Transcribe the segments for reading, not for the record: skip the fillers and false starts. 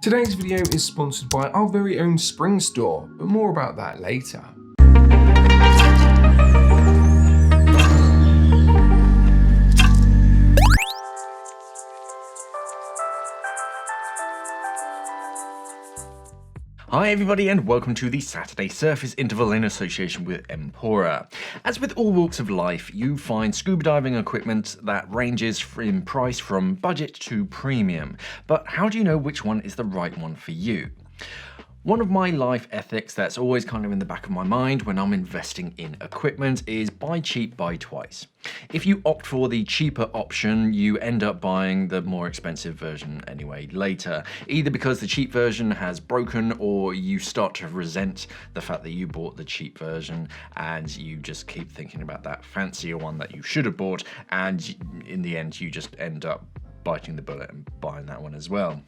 Today's video is sponsored by our very own spring store, but more about that later. Hi everybody and welcome to the Saturday Surface Interval in association with Mpora. As with all walks of life, you find scuba diving equipment that ranges in price from budget to premium. But how do you know which one is the right one for you? One of my life ethics that's always kind of in the back of my mind when I'm investing in equipment is buy cheap, buy twice. If you opt for the cheaper option, you end up buying the more expensive version anyway later, either because the cheap version has broken or you start to resent the fact that you bought the cheap version and you just keep thinking about that fancier one that you should have bought, and in the end you just end up biting the bullet and buying that one as well.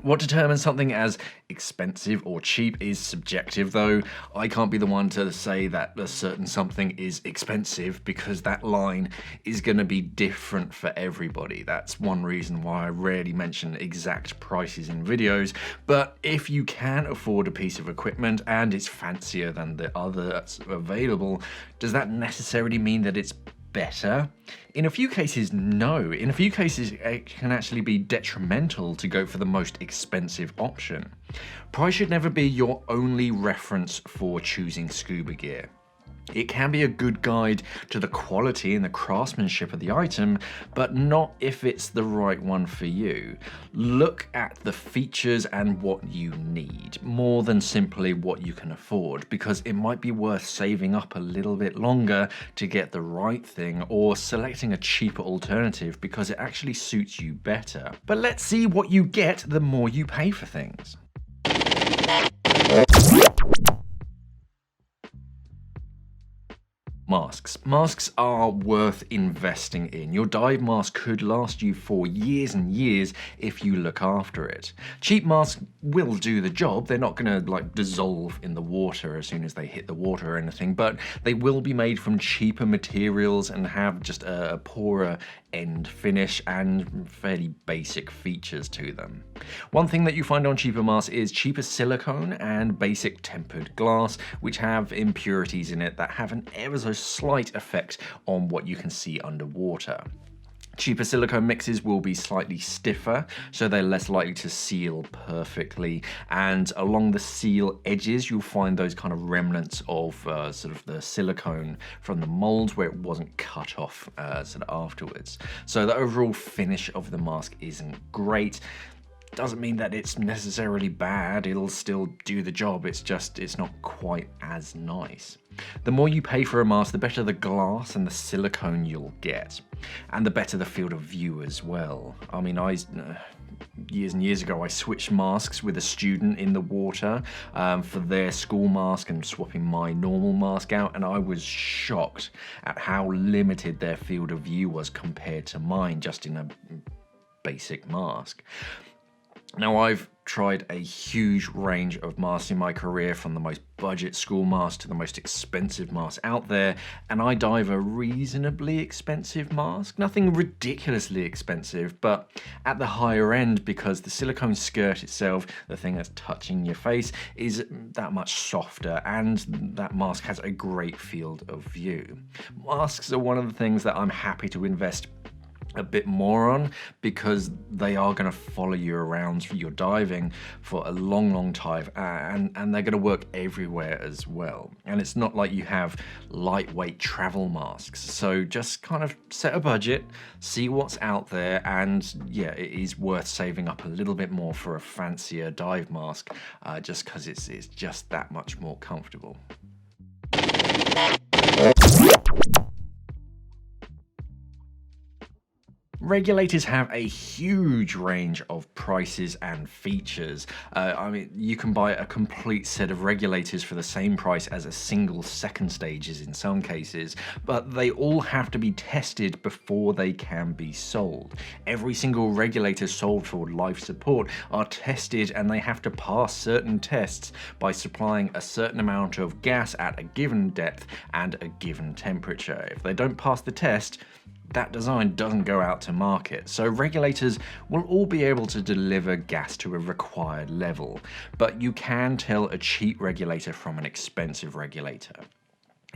What determines something as expensive or cheap is subjective, though. I can't be the one to say that a certain something is expensive because that line is going to be different for everybody. That's one reason why I rarely mention exact prices in videos. But if you can afford a piece of equipment and it's fancier than the other that's available, does that necessarily mean that it's better? In a few cases, no. In a few cases, it can actually be detrimental to go for the most expensive option. Price should never be your only reference for choosing scuba gear. It can be a good guide to the quality and the craftsmanship of the item, but not if it's the right one for you. Look at the features and what you need, more than simply what you can afford, because it might be worth saving up a little bit longer to get the right thing, or selecting a cheaper alternative because it actually suits you better. But let's see what you get the more you pay for things. Masks. Masks are worth investing in. Your dive mask could last you for years and years if you look after it. Cheap masks will do the job. They're not going to dissolve in the water as soon as they hit the water or anything, but they will be made from cheaper materials and have just a poorer end finish and fairly basic features to them. One thing that you find on cheaper masks is cheaper silicone and basic tempered glass, which have impurities in it that have an ever so slight effect on what you can see underwater. Cheaper silicone mixes will be slightly stiffer, so they're less likely to seal perfectly, and along the seal edges you'll find those kind of remnants of sort of the silicone from the molds where it wasn't cut off sort of afterwards. So the overall finish of the mask isn't great. Doesn't mean that it's necessarily bad, it'll still do the job, it's not quite as nice. The more you pay for a mask, the better the glass and the silicone you'll get, and the better the field of view as well. I mean, years and years ago I switched masks with a student in the water for their school mask and swapping my normal mask out, and I was shocked at how limited their field of view was compared to mine just in a basic mask. Now, I've tried a huge range of masks in my career, from the most budget school mask to the most expensive mask out there, and I dive a reasonably expensive mask. Nothing ridiculously expensive, but at the higher end, because the silicone skirt itself, the thing that's touching your face, is that much softer, and that mask has a great field of view. Masks are one of the things that I'm happy to invest a bit more on, because they are going to follow you around for your diving for a long time, and they're going to work everywhere as well. And it's not like you have lightweight travel masks, so just kind of set a budget, see what's out there, and yeah, it is worth saving up a little bit more for a fancier dive mask, just because it's just that much more comfortable. Regulators have a huge range of prices and features. I mean, you can buy a complete set of regulators for the same price as a single second stages in some cases, but they all have to be tested before they can be sold. Every single regulator sold for life support are tested, and they have to pass certain tests by supplying a certain amount of gas at a given depth and a given temperature. If they don't pass the test, that design doesn't go out to market, so regulators will all be able to deliver gas to a required level, but you can tell a cheap regulator from an expensive regulator.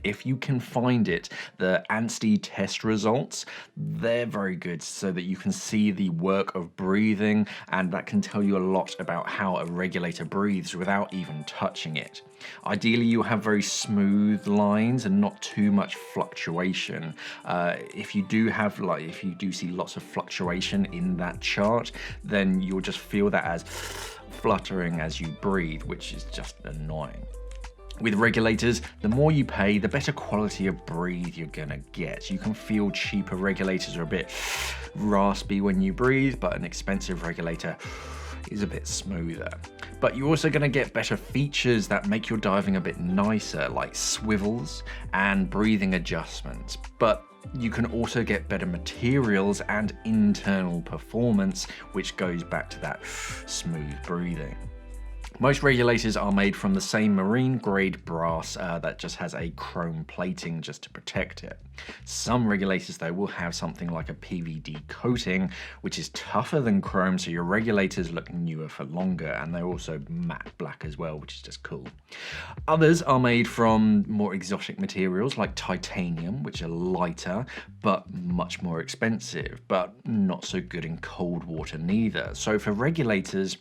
If you can find it, the ANSTI test results, they're very good so that you can see the work of breathing, and that can tell you a lot about how a regulator breathes without even touching it. Ideally, you have very smooth lines and not too much fluctuation. If you do see lots of fluctuation in that chart, then you'll just feel that as fluttering as you breathe, which is just annoying. With regulators, the more you pay, the better quality of breathe you're gonna get. You can feel cheaper regulators are a bit raspy when you breathe, but an expensive regulator is a bit smoother. But you're also gonna get better features that make your diving a bit nicer, like swivels and breathing adjustments. But you can also get better materials and internal performance, which goes back to that smooth breathing. Most regulators are made from the same marine grade brass that just has a chrome plating just to protect it. Some regulators though will have something like a PVD coating, which is tougher than chrome, so your regulators look newer for longer, and they're also matte black as well, which is just cool. Others are made from more exotic materials like titanium, which are lighter but much more expensive, but not so good in cold water neither. So for regulators,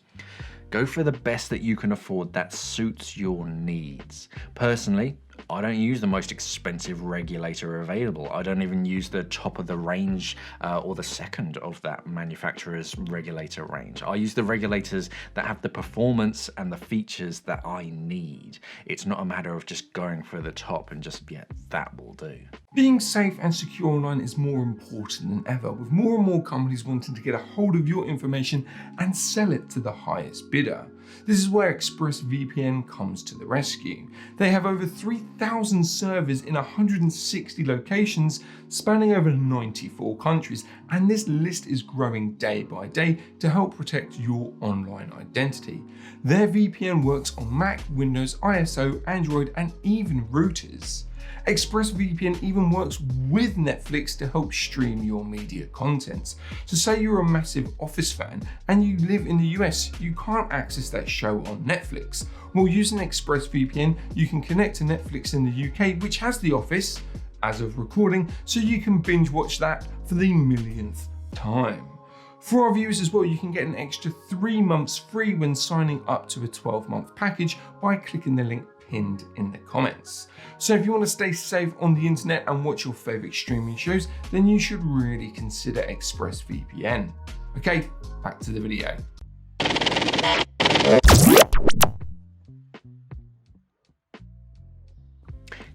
go for the best that you can afford that suits your needs. Personally, I don't use the most expensive regulator available. I don't even use the top of the range or the second of that manufacturer's regulator range. I use the regulators that have the performance and the features that I need. It's not a matter of just going for the top and just, yeah, that will do. Being safe and secure online is more important than ever, with more and more companies wanting to get a hold of your information and sell it to the highest bidder. This is where ExpressVPN comes to the rescue. They have over 3,000 servers in 160 locations spanning over 94 countries, and this list is growing day by day to help protect your online identity. Their VPN works on Mac, Windows, ISO, Android, and even routers. ExpressVPN even works with Netflix to help stream your media content. So say you're a massive Office fan and you live in the US, you can't access that show on Netflix. Well, using ExpressVPN, you can connect to Netflix in the UK, which has The Office, as of recording, so you can binge watch that for the millionth time. For our viewers as well, you can get an extra 3 months free when signing up to a 12-month package by clicking the link pinned in the comments. So if you want to stay safe on the internet and watch your favorite streaming shows, then you should really consider ExpressVPN. Okay, back to the video.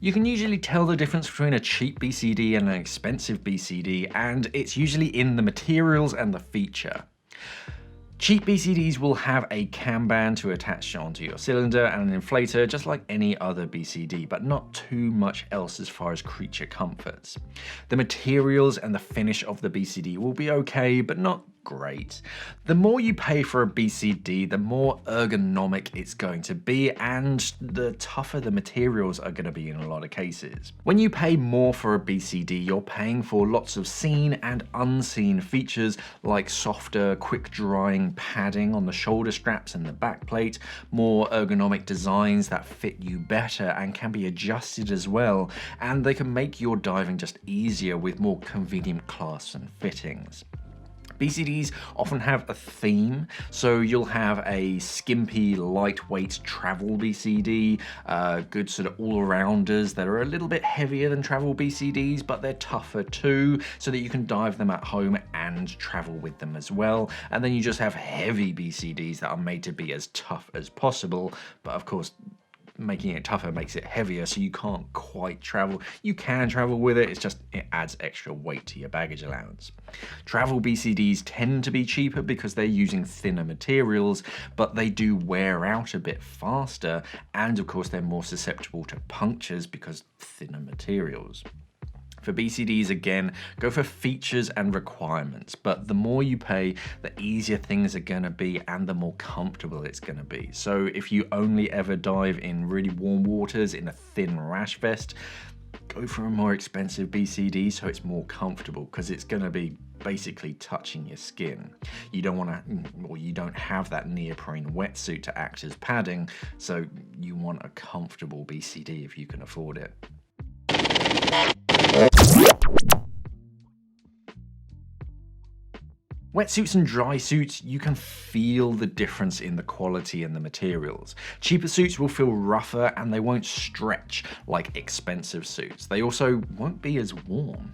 You can usually tell the difference between a cheap BCD and an expensive BCD, and it's usually in the materials and the feature. Cheap BCDs will have a cam band to attach onto your cylinder and an inflator just like any other BCD, but not too much else as far as creature comforts. The materials and the finish of the BCD will be okay, but not great. The more you pay for a BCD, the more ergonomic it's going to be, and the tougher the materials are going to be in a lot of cases. When you pay more for a BCD, you're paying for lots of seen and unseen features like softer, quick drying padding on the shoulder straps and the back plate, more ergonomic designs that fit you better and can be adjusted as well, and they can make your diving just easier with more convenient clasps and fittings. BCDs often have a theme, so you'll have a skimpy, lightweight travel BCD, good sort of all-rounders that are a little bit heavier than travel BCDs, but they're tougher too, so that you can dive them at home and travel with them as well. And then you just have heavy BCDs that are made to be as tough as possible, but of course, making it tougher makes it heavier, so you can't quite travel. You can travel with it, it's just it adds extra weight to your baggage allowance. Travel BCDs tend to be cheaper because they're using thinner materials, but they do wear out a bit faster, and of course they're more susceptible to punctures because thinner materials. For BCDs, again, go for features and requirements, but the more you pay, the easier things are gonna be and the more comfortable it's gonna be. So if you only ever dive in really warm waters in a thin rash vest, go for a more expensive BCD so it's more comfortable, because it's going to be basically touching your skin. You don't want to, or you don't have that neoprene wetsuit to act as padding, so you want a comfortable BCD if you can afford it. Wetsuits and dry suits, you can feel the difference in the quality and the materials. Cheaper suits will feel rougher and they won't stretch like expensive suits. They also won't be as warm.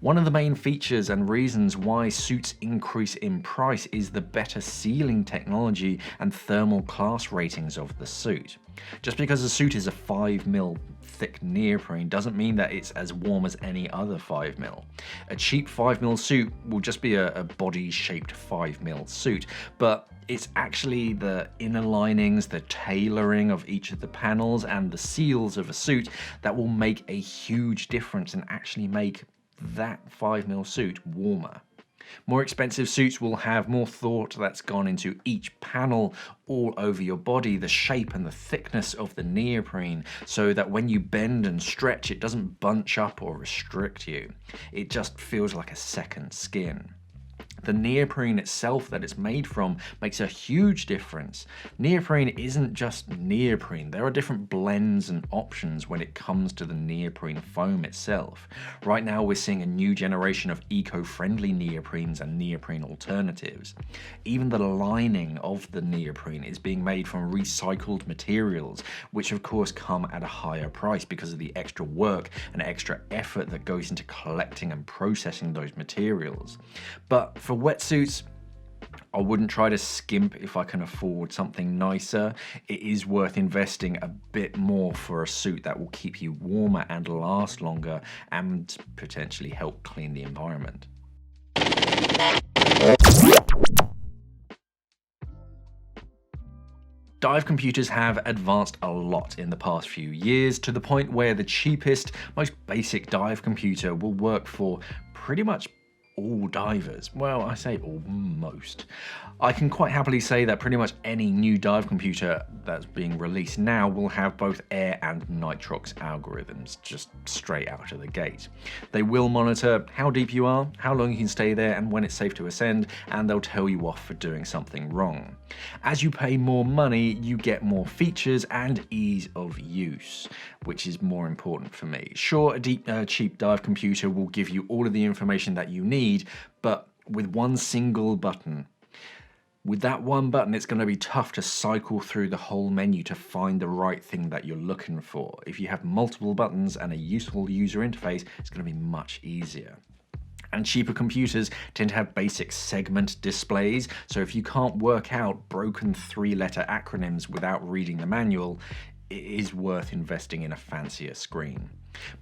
One of the main features and reasons why suits increase in price is the better sealing technology and thermal class ratings of the suit. Just because a suit is a 5mm thick neoprene doesn't mean that it's as warm as any other 5mm. A cheap 5mm suit will just be a body-shaped 5mm suit, but it's actually the inner linings, the tailoring of each of the panels, and the seals of a suit that will make a huge difference and actually make that 5mm suit warmer. More expensive suits will have more thought that's gone into each panel all over your body, the shape and the thickness of the neoprene, so that when you bend and stretch, it doesn't bunch up or restrict you. It just feels like a second skin. The neoprene itself that it's made from makes a huge difference. Neoprene isn't just neoprene. There are different blends and options when it comes to the neoprene foam itself. Right now we're seeing a new generation of eco-friendly neoprenes and neoprene alternatives. Even the lining of the neoprene is being made from recycled materials, which of course come at a higher price because of the extra work and extra effort that goes into collecting and processing those materials. But for wetsuits, I wouldn't try to skimp if I can afford something nicer. It is worth investing a bit more for a suit that will keep you warmer and last longer and potentially help clean the environment. Dive computers have advanced a lot in the past few years, to the point where the cheapest, most basic dive computer will work for pretty much all divers. Well, I say almost. I can quite happily say that pretty much any new dive computer that's being released now will have both air and nitrox algorithms just straight out of the gate. They will monitor how deep you are, how long you can stay there, and when it's safe to ascend, and they'll tell you off for doing something wrong. As you pay more money, you get more features and ease of use, which is more important for me. Sure, a cheap dive computer will give you all of the information that you need, but with one single button. With that one button, it's going to be tough to cycle through the whole menu to find the right thing that you're looking for. If you have multiple buttons and a useful user interface, it's going to be much easier. And cheaper computers tend to have basic segment displays, so if you can't work out broken 3-letter acronyms without reading the manual, it is worth investing in a fancier screen.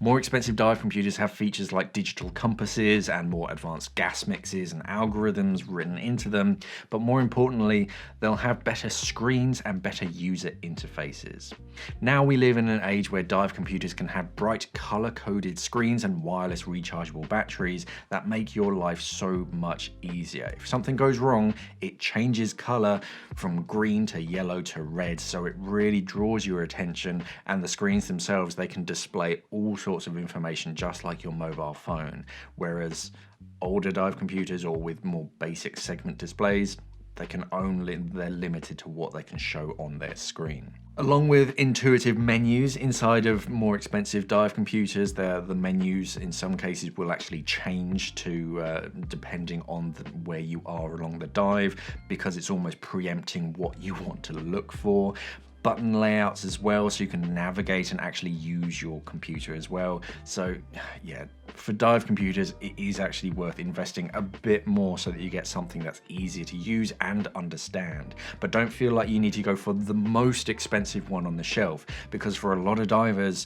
More expensive dive computers have features like digital compasses and more advanced gas mixes and algorithms written into them, but more importantly, they'll have better screens and better user interfaces. Now we live in an age where dive computers can have bright color-coded screens and wireless rechargeable batteries that make your life so much easier. If something goes wrong, it changes color from green to yellow to red, so it really draws your attention, and the screens themselves, they can display all sorts of information just like your mobile phone, whereas older dive computers or with more basic segment displays, they're limited to what they can show on their screen. Along with intuitive menus inside of more expensive dive computers, the menus in some cases will actually change to depending on where you are along the dive, because it's almost preempting what you want to look for. Button layouts as well, so you can navigate and actually use your computer as well. So yeah, for dive computers, it is actually worth investing a bit more so that you get something that's easier to use and understand. But don't feel like you need to go for the most expensive one on the shelf, because for a lot of divers,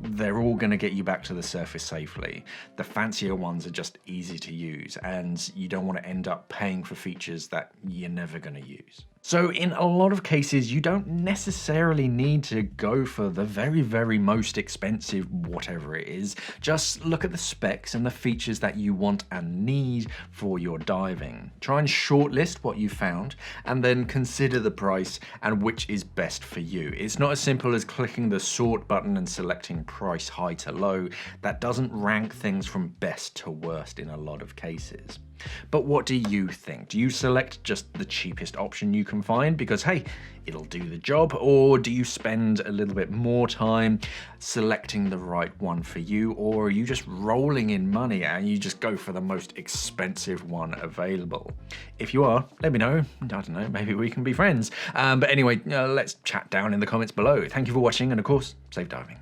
they're all going to get you back to the surface safely. The fancier ones are just easy to use, and you don't want to end up paying for features that you're never going to use. So in a lot of cases, you don't necessarily need to go for the very, very most expensive whatever it is. Just look at the specs and the features that you want and need for your diving. Try and shortlist what you found and then consider the price and which is best for you. It's not as simple as clicking the sort button and selecting price high to low. That doesn't rank things from best to worst in a lot of cases. But what do you think? Do you select just the cheapest option you can find because, hey, it'll do the job? Or do you spend a little bit more time selecting the right one for you? Or are you just rolling in money and you just go for the most expensive one available? If you are, let me know. I don't know, maybe we can be friends. But anyway, let's chat down in the comments below. Thank you for watching and of course, safe diving.